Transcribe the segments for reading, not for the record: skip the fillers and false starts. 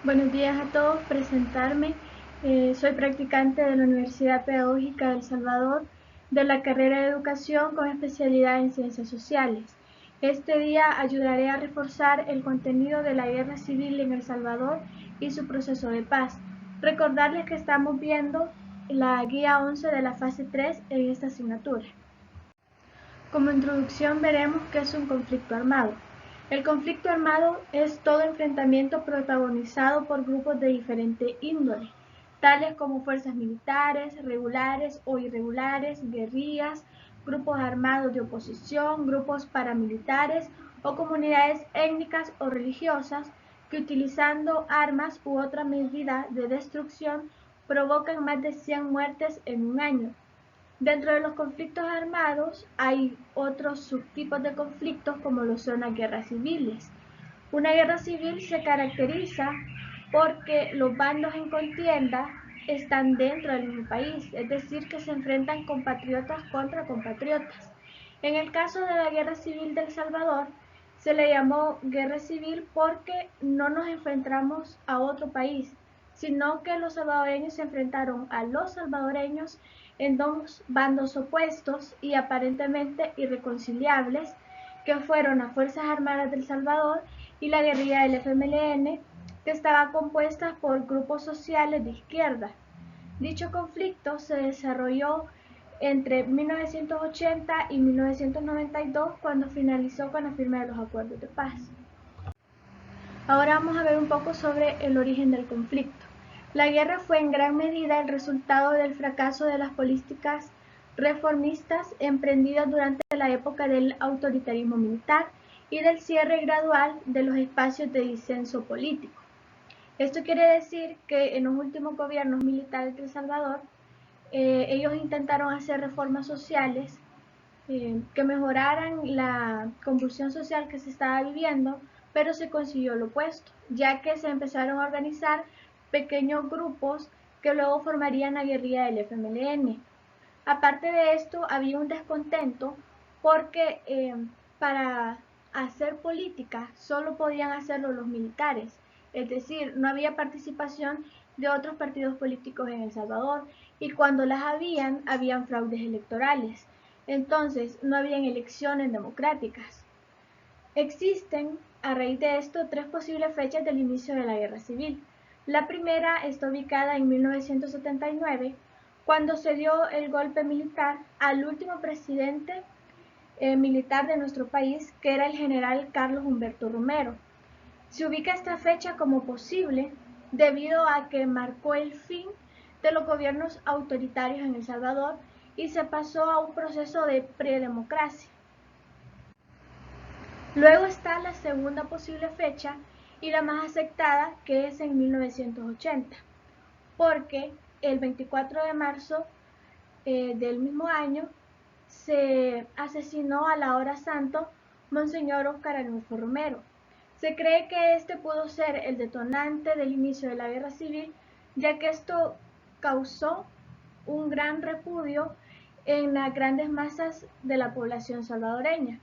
Buenos días a todos, presentarme. Soy practicante de la Universidad Pedagógica de El Salvador de la carrera de Educación con especialidad en Ciencias Sociales. Este día ayudaré a reforzar el contenido de la guerra civil en El Salvador y su proceso de paz. Recordarles que estamos viendo la guía 11 de la fase 3 en esta asignatura. Como introducción veremos qué es un conflicto armado. El conflicto armado es todo enfrentamiento protagonizado por grupos de diferente índole, tales como fuerzas militares, regulares o irregulares, guerrillas, grupos armados de oposición, grupos paramilitares o comunidades étnicas o religiosas que utilizando armas u otra medida de destrucción provocan más de 100 muertes en un año. Dentro de los conflictos armados hay otros subtipos de conflictos como lo son las guerras civiles. Una guerra civil se caracteriza porque los bandos en contienda están dentro del mismo país, es decir, que se enfrentan compatriotas contra compatriotas. En el caso de la guerra civil de El Salvador, se le llamó guerra civil porque no nos enfrentamos a otro país, sino que los salvadoreños se enfrentaron a los salvadoreños en dos bandos opuestos y aparentemente irreconciliables, que fueron las Fuerzas Armadas del Salvador y la guerrilla del FMLN, que estaba compuesta por grupos sociales de izquierda. Dicho conflicto se desarrolló entre 1980 y 1992, cuando finalizó con la firma de los acuerdos de paz. Ahora vamos a ver un poco sobre el origen del conflicto. La guerra fue en gran medida el resultado del fracaso de las políticas reformistas emprendidas durante la época del autoritarismo militar y del cierre gradual de los espacios de disenso político. Esto quiere decir que en los últimos gobiernos militares de El Salvador, ellos intentaron hacer reformas sociales que mejoraran la convulsión social que se estaba viviendo, pero se consiguió lo opuesto, ya que se empezaron a organizar pequeños grupos que luego formarían la guerrilla del FMLN. Aparte de esto, había un descontento porque para hacer política solo podían hacerlo los militares, es decir, no había participación de otros partidos políticos en El Salvador, y cuando las habían fraudes electorales. Entonces, no habían elecciones democráticas. Existen, a raíz de esto, tres posibles fechas del inicio de la guerra civil. La primera está ubicada en 1979, cuando se dio el golpe militar al último presidente militar de nuestro país, que era el general Carlos Humberto Romero. Se ubica esta fecha como posible debido a que marcó el fin de los gobiernos autoritarios en El Salvador y se pasó a un proceso de predemocracia. Luego está la segunda posible fecha y la más aceptada, que es en 1980, porque el 24 de marzo del mismo año se asesinó a la hora santo Monseñor Óscar Arnulfo Romero. Se cree que este pudo ser el detonante del inicio de la guerra civil, ya que esto causó un gran repudio en las grandes masas de la población salvadoreña.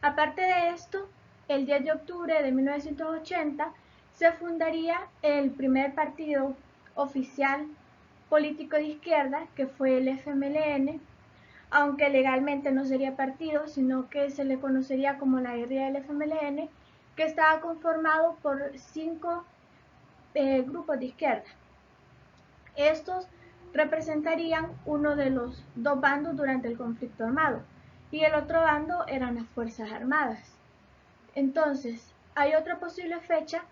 Aparte de esto, el 10 de octubre de 1980 se fundaría el primer partido oficial político de izquierda, que fue el FMLN, aunque legalmente no sería partido, sino que se le conocería como la guerrilla del FMLN, que estaba conformado por 5 grupos de izquierda. Estos representarían uno de los dos bandos durante el conflicto armado, y el otro bando eran las Fuerzas Armadas. Entonces, hay otra posible fecha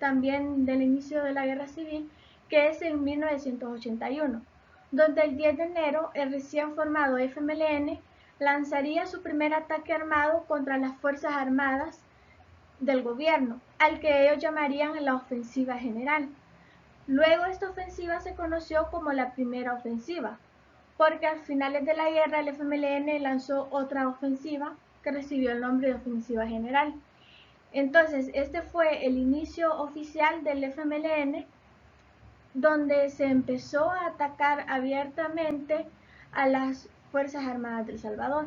también del inicio de la guerra civil, que es en 1981, donde el 10 de enero el recién formado FMLN lanzaría su primer ataque armado contra las Fuerzas Armadas del gobierno, al que ellos llamarían la Ofensiva General. Luego esta ofensiva se conoció como la Primera Ofensiva, porque a finales de la guerra el FMLN lanzó otra ofensiva que recibió el nombre de Ofensiva General. Entonces, este fue el inicio oficial del FMLN, donde se empezó a atacar abiertamente a las Fuerzas Armadas de El Salvador.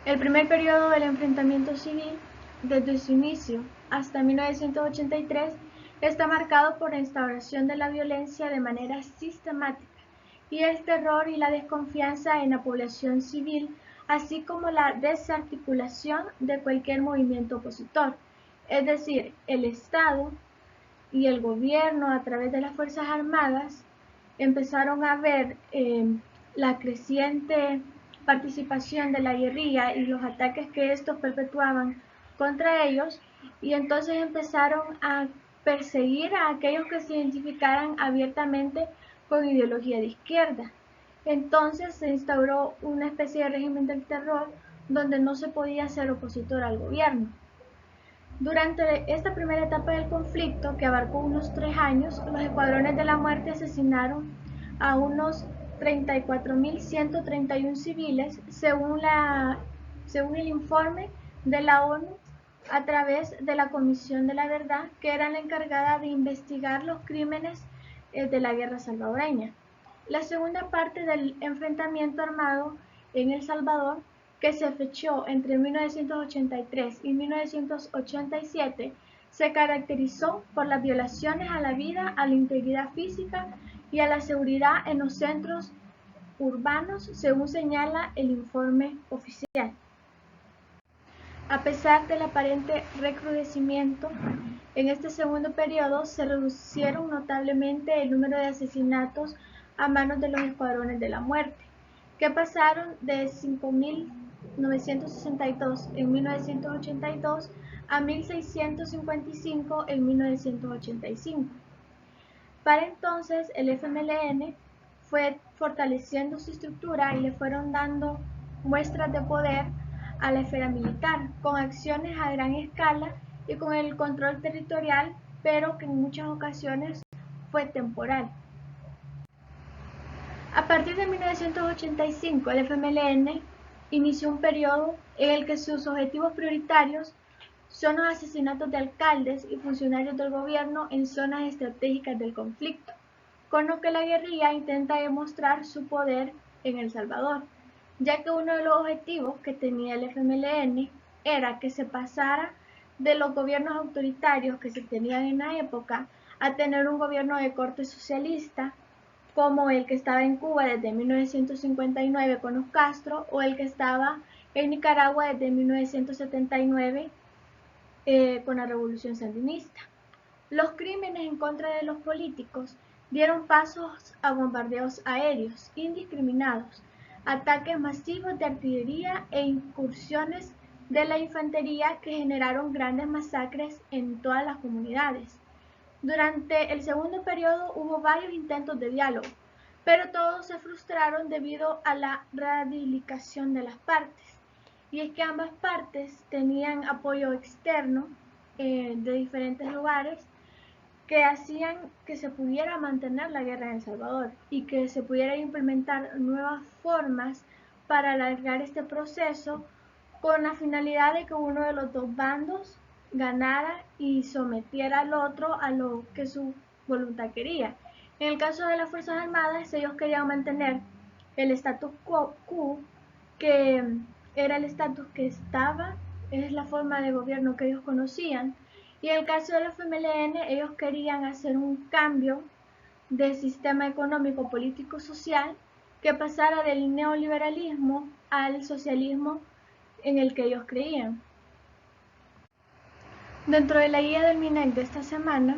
El primer periodo del enfrentamiento civil, desde su inicio hasta 1983 está marcado por la instauración de la violencia de manera sistemática y el terror y la desconfianza en la población civil, así como la desarticulación de cualquier movimiento opositor. Es decir, el Estado y el gobierno a través de las Fuerzas Armadas empezaron a ver la creciente participación de la guerrilla y los ataques que estos perpetuaban contra ellos, y entonces empezaron a perseguir a aquellos que se identificaran abiertamente con ideología de izquierda. Entonces se instauró una especie de régimen del terror donde no se podía ser opositor al gobierno. Durante esta primera etapa del conflicto, que abarcó unos 3 años, los escuadrones de la muerte asesinaron a unos 34.131 civiles, según el informe de la ONU a través de la Comisión de la Verdad, que era la encargada de investigar los crímenes de la guerra salvadoreña. La segunda parte del enfrentamiento armado en El Salvador, que se fechó entre 1983 y 1987, se caracterizó por las violaciones a la vida, a la integridad física y a la seguridad en los centros urbanos, según señala el informe oficial. A pesar del aparente recrudecimiento, en este segundo periodo se reducieron notablemente el número de asesinatos a manos de los escuadrones de la muerte, que pasaron de 5.962 en 1982 a 1.655 en 1985. Para entonces, el FMLN fue fortaleciendo su estructura y le fueron dando muestras de poder a la esfera militar, con acciones a gran escala y con el control territorial, pero que en muchas ocasiones fue temporal. A partir de 1985, el FMLN inició un periodo en el que sus objetivos prioritarios son los asesinatos de alcaldes y funcionarios del gobierno en zonas estratégicas del conflicto, con lo que la guerrilla intenta demostrar su poder en El Salvador, ya que uno de los objetivos que tenía el FMLN era que se pasara de los gobiernos autoritarios que se tenían en la época a tener un gobierno de corte socialista, como el que estaba en Cuba desde 1959 con los Castro, o el que estaba en Nicaragua desde 1979 con la revolución sandinista. Los crímenes en contra de los políticos dieron pasos a bombardeos aéreos indiscriminados, ataques masivos de artillería e incursiones de la infantería que generaron grandes masacres en todas las comunidades. Durante el segundo periodo hubo varios intentos de diálogo, pero todos se frustraron debido a la radicalización de las partes. Y es que ambas partes tenían apoyo externo de diferentes lugares que hacían que se pudiera mantener la guerra en El Salvador y que se pudiera implementar nuevas formas para alargar este proceso con la finalidad de que uno de los dos bandos ganara y sometiera al otro a lo que su voluntad quería. En el caso de las Fuerzas Armadas, ellos querían mantener el status quo, que era el estatus que estaba, es la forma de gobierno que ellos conocían, y en el caso de los FMLN, ellos querían hacer un cambio de sistema económico, político, social que pasara del neoliberalismo al socialismo en el que ellos creían. Dentro de la guía del MINEC de esta semana,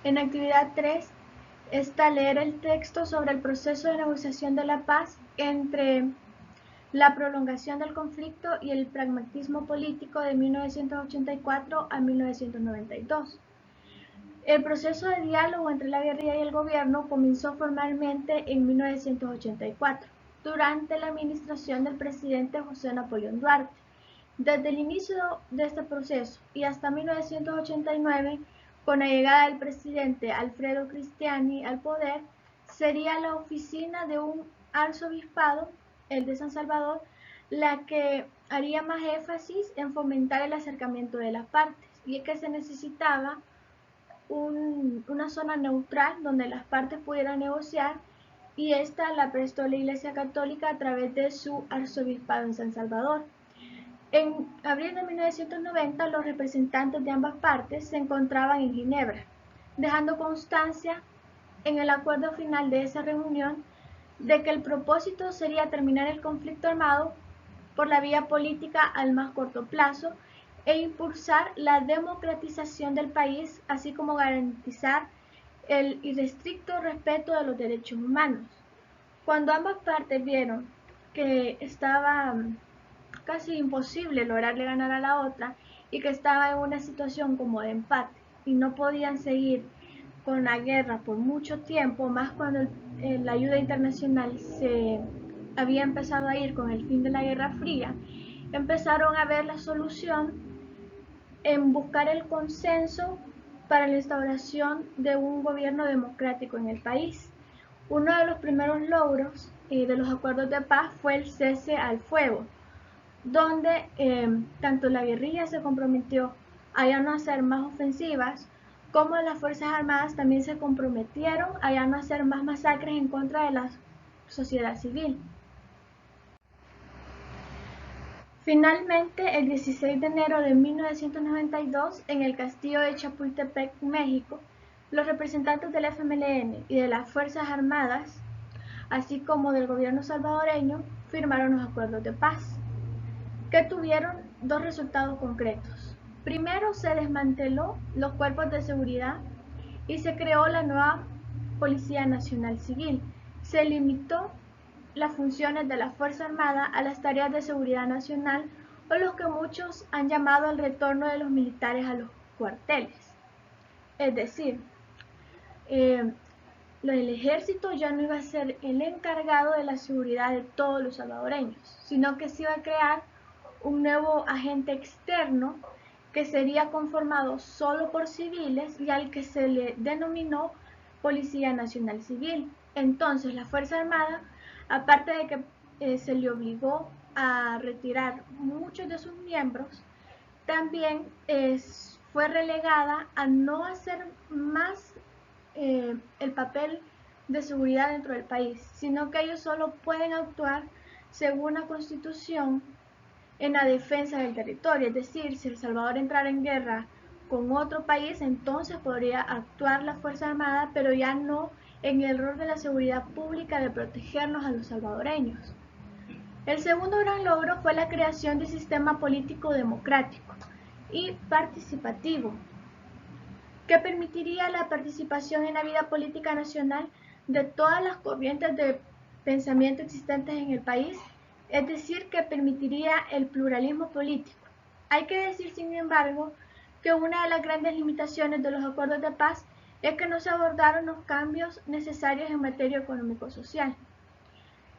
en actividad 3, está leer el texto sobre el proceso de negociación de la paz entre la prolongación del conflicto y el pragmatismo político de 1984 a 1992. El proceso de diálogo entre la guerrilla y el gobierno comenzó formalmente en 1984, durante la administración del presidente José Napoleón Duarte. Desde el inicio de este proceso y hasta 1989, con la llegada del presidente Alfredo Cristiani al poder, sería la oficina de un arzobispado, el de San Salvador, la que haría más énfasis en fomentar el acercamiento de las partes, y es que se necesitaba una zona neutral donde las partes pudieran negociar, y esta la prestó la Iglesia Católica a través de su arzobispado en San Salvador. En abril de 1990, los representantes de ambas partes se encontraban en Ginebra, dejando constancia en el acuerdo final de esa reunión de que el propósito sería terminar el conflicto armado por la vía política al más corto plazo e impulsar la democratización del país, así como garantizar el irrestricto respeto de los derechos humanos. Cuando ambas partes vieron que estaba casi imposible lograrle ganar a la otra y que estaba en una situación como de empate y no podían seguir con la guerra por mucho tiempo, más cuando la ayuda internacional se había empezado a ir con el fin de la Guerra Fría, empezaron a ver la solución en buscar el consenso para la instauración de un gobierno democrático en el país. Uno de los primeros logros de los acuerdos de paz fue el cese al fuego, donde tanto la guerrilla se comprometió a ya no hacer más ofensivas, como las Fuerzas Armadas también se comprometieron a ya no hacer más masacres en contra de la sociedad civil. Finalmente, el 16 de enero de 1992, en el castillo de Chapultepec, México, los representantes del FMLN y de las Fuerzas Armadas, así como del gobierno salvadoreño, firmaron los acuerdos de paz, que tuvieron dos resultados concretos. Primero, se desmanteló los cuerpos de seguridad y se creó la nueva Policía Nacional Civil. Se limitó las funciones de la Fuerza Armada a las tareas de seguridad nacional, o lo que muchos han llamado el retorno de los militares a los cuarteles. Es decir, el ejército ya no iba a ser el encargado de la seguridad de todos los salvadoreños, sino que se iba a crear un nuevo agente externo que sería conformado solo por civiles y al que se le denominó Policía Nacional Civil. Entonces la Fuerza Armada, aparte de que se le obligó a retirar muchos de sus miembros, también fue relegada a no hacer más el papel de seguridad dentro del país, sino que ellos solo pueden actuar según la Constitución en la defensa del territorio. Es decir, si El Salvador entrara en guerra con otro país, entonces podría actuar la Fuerza Armada, pero ya no en el rol de la seguridad pública de protegernos a los salvadoreños. El segundo gran logro fue la creación de un sistema político democrático y participativo, que permitiría la participación en la vida política nacional de todas las corrientes de pensamiento existentes en el país, es decir, que permitiría el pluralismo político. Hay que decir, sin embargo, que una de las grandes limitaciones de los acuerdos de paz es que no se abordaron los cambios necesarios en materia económico-social.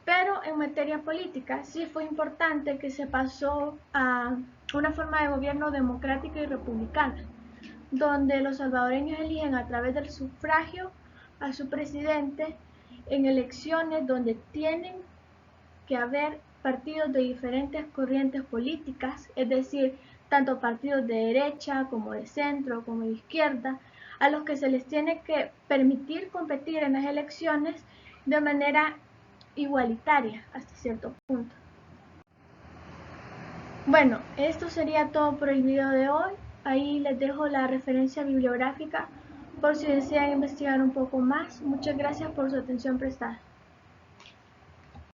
Pero en materia política sí fue importante que se pasó a una forma de gobierno democrática y republicana, donde los salvadoreños eligen a través del sufragio a su presidente en elecciones donde tienen que haber partidos de diferentes corrientes políticas, es decir, tanto partidos de derecha como de centro como de izquierda, a los que se les tiene que permitir competir en las elecciones de manera igualitaria hasta cierto punto. Bueno, esto sería todo por el video de hoy. Ahí les dejo la referencia bibliográfica por si desean investigar un poco más. Muchas gracias por su atención prestada.